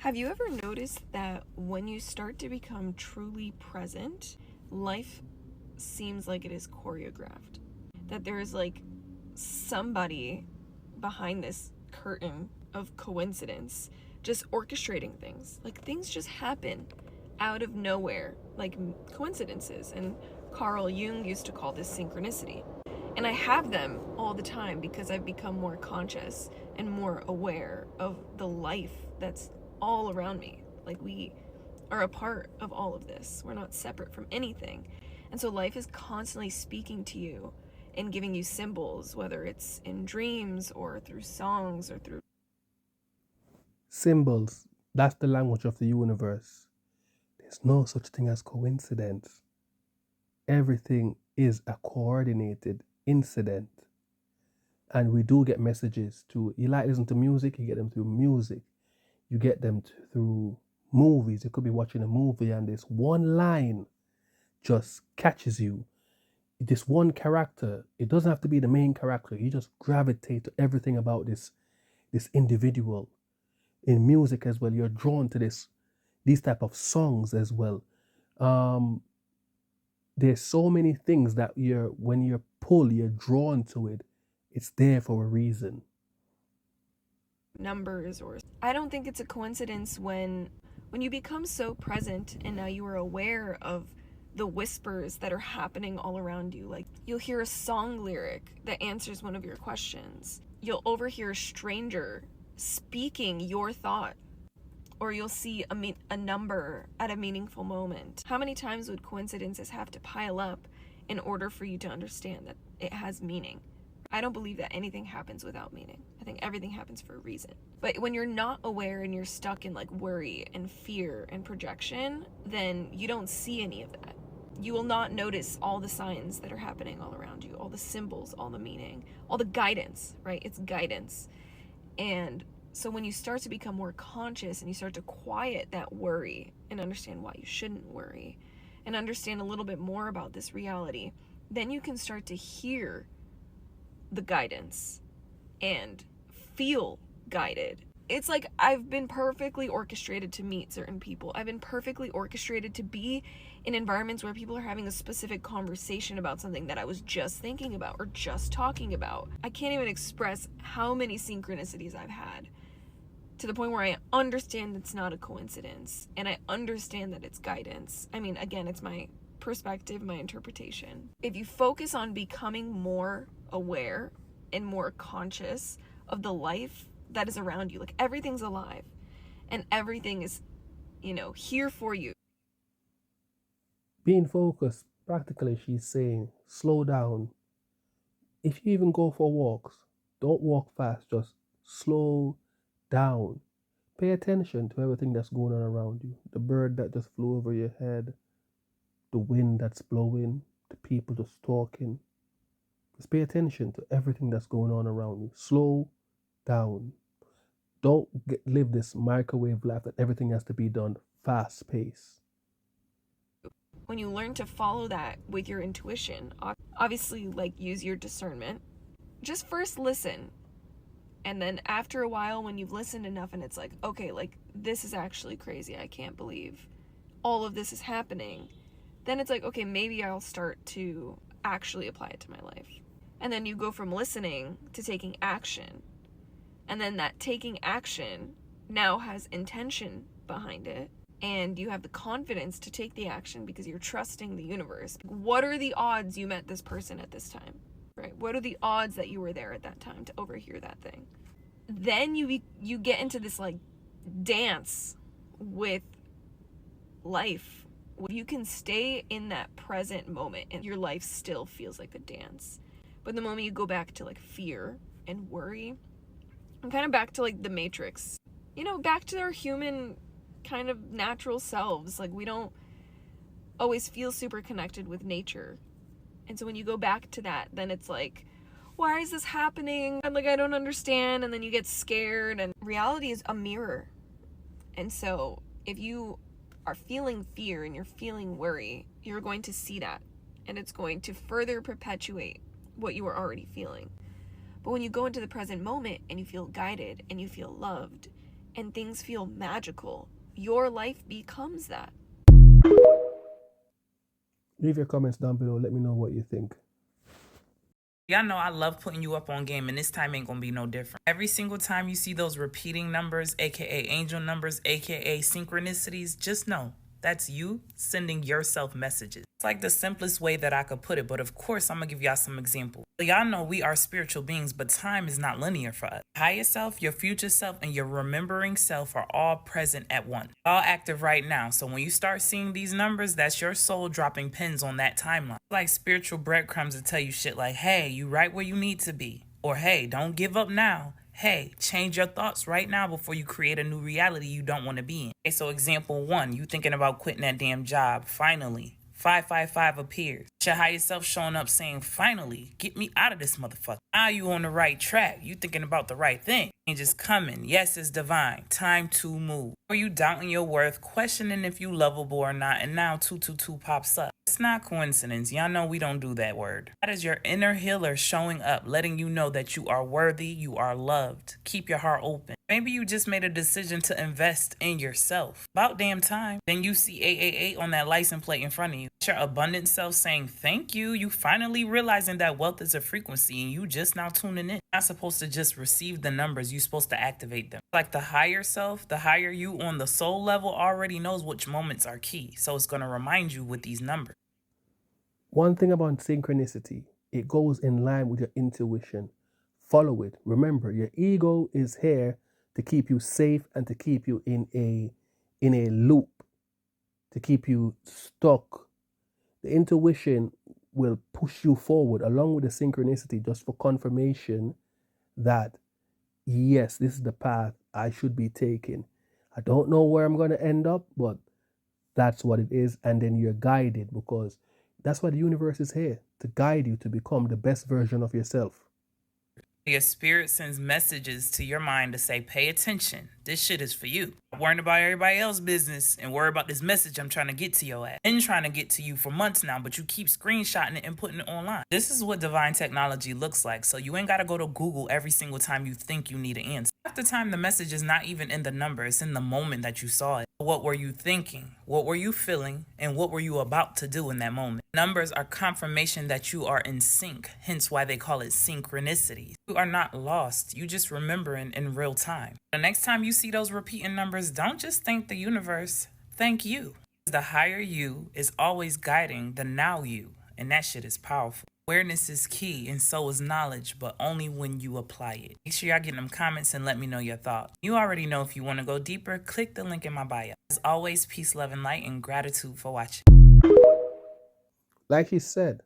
Have you ever noticed that when you start to become truly present, life seems like it is choreographed? That there is like somebody behind this curtain of coincidence just orchestrating things. Like things just happen out of nowhere, like coincidences. And Carl Jung used to call this synchronicity. And I have them all the time because I've become more conscious and more aware of the life that's all around me. Like we are a part of all of this. We're not separate from anything. And so life is constantly speaking to you and giving you symbols, whether it's in dreams or through songs or through Symbols, that's the language of the universe. There's no such thing as coincidence. Everything is a coordinated incident. And we do get messages too. You like listen to music, you get them through music. You get them through movies. You could be watching a movie and this one line just catches you. This one character, it doesn't have to be the main character. You just gravitate to everything about this individual. In music as well, you're drawn to these type of songs as well. Um, there's so many things that when you're pulled, you're drawn to it. It's there for a reason. numbers. Or I don't think it's a coincidence when you become so present and now you are aware of the whispers that are happening all around you. Like you'll hear a song lyric that answers one of your questions. You'll overhear a stranger speaking your thought, or you'll see a number at a meaningful moment. How many times would coincidences have to pile up in order for you to understand that it has meaning? I don't believe that anything happens without meaning. I think everything happens for a reason. But when you're not aware and you're stuck in like worry and fear and projection, then you don't see any of that. You will not notice all the signs that are happening all around you, all the symbols, all the meaning, all the guidance, right? It's guidance. And so when you start to become more conscious and you start to quiet that worry and understand why you shouldn't worry and understand a little bit more about this reality, then you can start to hear the guidance and feel guided. It's like I've been perfectly orchestrated to meet certain people. I've been perfectly orchestrated to be in environments where people are having a specific conversation about something that I was just thinking about or just talking about. I can't even express how many synchronicities I've had, to the point where I understand it's not a coincidence and I understand that it's guidance. I mean, again, it's my perspective, my interpretation. If you focus on becoming more aware and more conscious of the life that is around you, like everything's alive and everything is, here for you. Being focused, practically, she's saying, slow down. If you even go for walks, don't walk fast, just slow down. Pay attention to everything that's going on around you. The bird that just flew over your head, the wind that's blowing, the people just talking. Just pay attention to everything that's going on around you. Slow down. Don't live this microwave life that everything has to be done fast pace. When you learn to follow that with your intuition, obviously, like, use your discernment. Just first listen. And then after a while, when you've listened enough and it's like, okay, like, this is actually crazy. I can't believe all of this is happening. Then it's like, okay, maybe I'll start to actually apply it to my life. And then you go from listening to taking action. And then that taking action now has intention behind it. And you have the confidence to take the action because you're trusting the universe. What are the odds you met this person at this time? Right? What are the odds that you were there at that time to overhear that thing? Then you get into this like dance with life. You can stay in that present moment and your life still feels like a dance. But the moment you go back to like fear and worry, and kind of back to like the Matrix, back to our human kind of natural selves. Like we don't always feel super connected with nature. And so when you go back to that, then it's like, why is this happening? And like, I don't understand. And then you get scared, and reality is a mirror. And so if you are feeling fear and you're feeling worry, you're going to see that, and it's going to further perpetuate what you are already feeling. But when you go into the present moment and you feel guided and you feel loved and things feel magical. Your life becomes that. Leave your comments down below. Let me know what you think. Y'all know I love putting you up on game, and this time ain't gonna be no different. Every single time you see those repeating numbers, aka angel numbers, aka synchronicities, just know that's you sending yourself messages. It's like the simplest way that I could put it, but of course I'm gonna give y'all some examples. So y'all know we are spiritual beings, but time is not linear for us. Higher self, your future self, and your remembering self are all present at once. All active right now. So when you start seeing these numbers, that's your soul dropping pins on that timeline. Like spiritual breadcrumbs to tell you shit like, hey, you right where you need to be. Or hey, don't give up now. Hey, change your thoughts right now before you create a new reality you don't want to be in. Okay, so example 1, you thinking about quitting that damn job. Finally, 555 appears. Your higher self showing up saying, finally, get me out of this motherfucker. Now you on the right track. You thinking about the right thing. Change is coming. Yes, it's divine. Time to move. Are you doubting your worth, questioning if you lovable or not, and now 222 pops up. It's not coincidence. Y'all know we don't do that word. That is your inner healer showing up, letting you know that you are worthy, you are loved. Keep your heart open. Maybe you just made a decision to invest in yourself. About damn time. Then you see 888 on that license plate in front of you. Your abundant self saying thank you. You finally realizing that wealth is a frequency and you just now tuning in. You're not supposed to just receive the numbers. You're supposed to activate them. Like the higher self, the higher you on the soul level already knows which moments are key. So it's going to remind you with these numbers. One thing about synchronicity, it goes in line with your intuition. Follow it. Remember, your ego is here to keep you safe and to keep you in a loop, to keep you stuck. The intuition will push you forward along with the synchronicity just for confirmation that, yes, this is the path I should be taking. I don't know where I'm going to end up, but that's what it is. And then you're guided because that's why the universe is here, to guide you to become the best version of yourself. Your spirit sends messages to your mind to say, pay attention. This shit is for you. Stop worrying about everybody else's business and worry about this message I'm trying to get to your ass. Been trying to get to you for months now, but you keep screenshotting it and putting it online. This is what divine technology looks like. So you ain't got to go to Google every single time you think you need an answer. Half the time, the message is not even in the number. It's in the moment that you saw it. What were you thinking? What were you feeling? And what were you about to do in that moment? Numbers are confirmation that you are in sync, hence why they call it synchronicity. You are not lost. You just remembering in real time. The next time you see those repeating numbers, don't just thank the universe. Thank you. The higher you is always guiding the now you, and that shit is powerful. Awareness is key, and so is knowledge, but only when you apply it. Make sure y'all get them comments and let me know your thoughts. You already know if you want to go deeper, click the link in my bio. As always, peace, love, and light, and gratitude for watching. Like he said,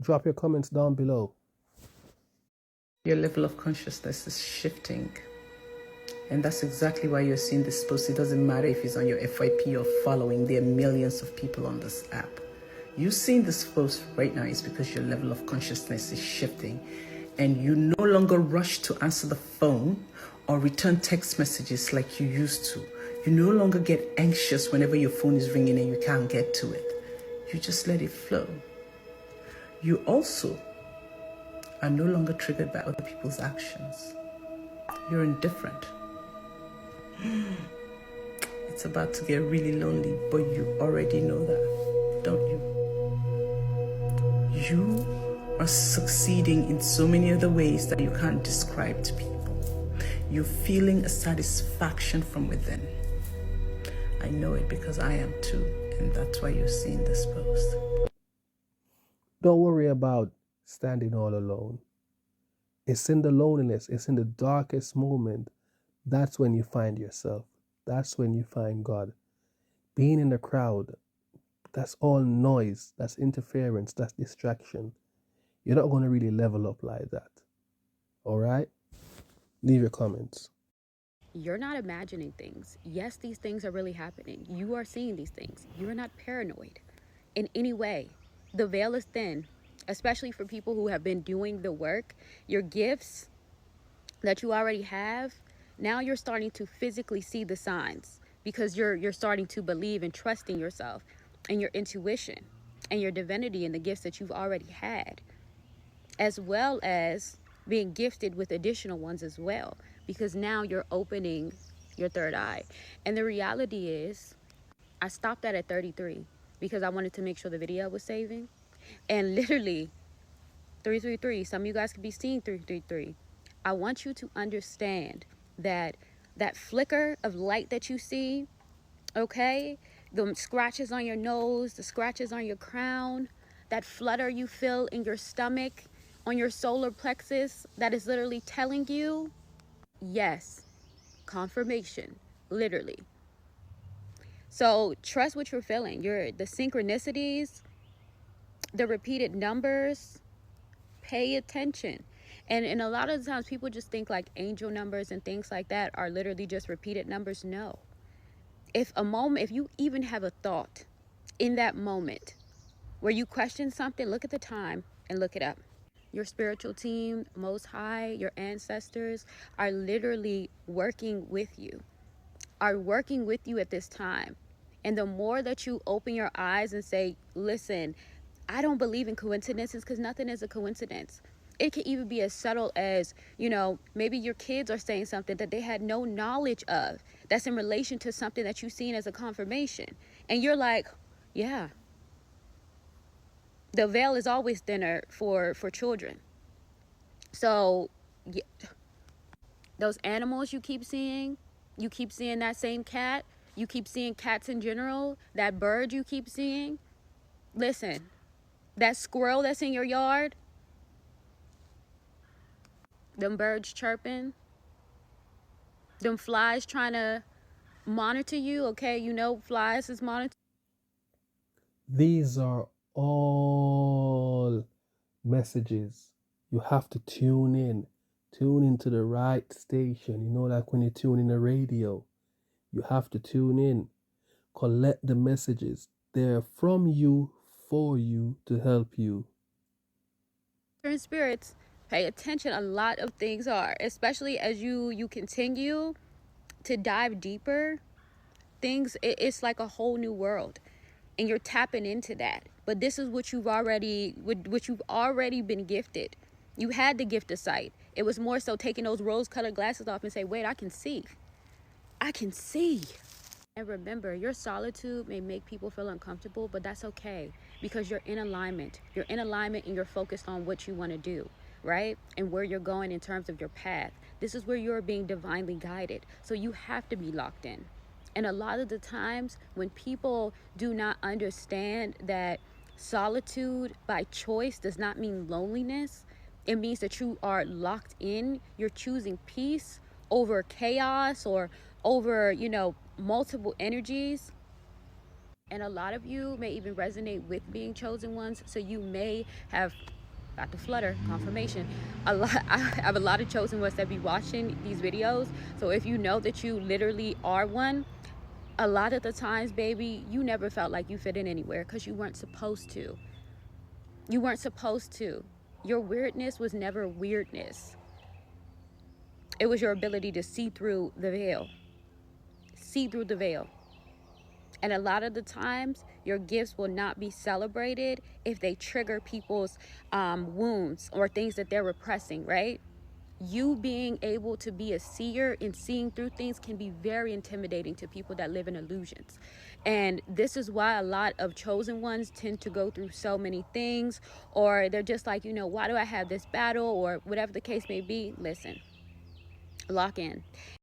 drop your comments down below. Your level of consciousness is shifting. And that's exactly why you're seeing this post. It doesn't matter if it's on your FYP or following. There are millions of people on this app. You seeing this post right now is because your level of consciousness is shifting. And you no longer rush to answer the phone or return text messages like you used to. You no longer get anxious whenever your phone is ringing and you can't get to it. You just let it flow. You also are no longer triggered by other people's actions. You're indifferent. It's about to get really lonely, but you already know that, don't you? You are succeeding in so many other ways that you can't describe to people. You're feeling a satisfaction from within. I know it because I am too, and that's why you're seeing this post. Don't worry about standing all alone. It's in the loneliness, it's in the darkest moment. That's when you find yourself. That's when you find God. Being in the crowd, that's all noise, that's interference, that's distraction. You're not going to really level up like that. All right? Leave your comments. You're not imagining things. Yes, these things are really happening. You are seeing these things. You're not paranoid in any way. The veil is thin, especially for people who have been doing the work. Your gifts that you already have, now you're starting to physically see the signs because you're starting to believe and trust in yourself and your intuition and your divinity and the gifts that you've already had, as well as being gifted with additional ones as well, because now you're opening your third eye. And the reality is, I stopped that at 33 because I wanted to make sure the video was saving. And literally, 333, some of you guys could be seeing 333. I want you to understand that that flicker of light that you see, okay, the scratches on your nose, the scratches on your crown, that flutter you feel in your stomach, on your solar plexus, that is literally telling you, yes, confirmation, literally. So trust what you're feeling. The synchronicities, the repeated numbers, pay attention. And a lot of the times people just think like angel numbers and things like that are literally just repeated numbers. No. If you even have a thought in that moment where you question something, look at the time and look it up. Your spiritual team, Most High, your ancestors are literally working with you at this time. And the more that you open your eyes and say, listen, I don't believe in coincidences, because nothing is a coincidence. It can even be as subtle as, maybe your kids are saying something that they had no knowledge of, that's in relation to something that you've seen as a confirmation. And you're like, yeah, the veil is always thinner for children. So yeah, those animals you keep seeing that same cat, you keep seeing cats in general, that bird you keep seeing, listen, that squirrel that's in your yard, them birds chirping, them flies trying to monitor you, okay? Flies is monitoring. These are all messages. You have to tune into the right station. Like when you tune in a radio, you have to tune in, collect the messages. They're from you, for you, to help you. Spirits, pay attention. A lot of things are, especially as you continue to dive deeper, it's like a whole new world, and you're tapping into that. But this is what you've already been gifted. You had the gift of sight. It was more so taking those rose-colored glasses off and say, wait, I can see. And remember, your solitude may make people feel uncomfortable, but that's okay, because you're in alignment. You're in alignment and you're focused on what you want to do, right? And where you're going in terms of your path. This is where you're being divinely guided. So you have to be locked in. And a lot of the times when people do not understand that solitude by choice does not mean loneliness, it means that you are locked in. You're choosing peace over chaos or over, multiple energies. And a lot of you may even resonate with being chosen ones. So you may have got the flutter confirmation. I have a lot of chosen ones that be watching these videos. So if you know that you literally are one, a lot of the times, baby, you never felt like you fit in anywhere because you weren't supposed to. Your weirdness was never weirdness. It was your ability to see through the veil. And a lot of the times, your gifts will not be celebrated if they trigger people's wounds or things that they're repressing, right? You being able to be a seer and seeing through things can be very intimidating to people that live in illusions. And this is why a lot of chosen ones tend to go through so many things, or they're just like, why do I have this battle, or whatever the case may be. Listen, lock in.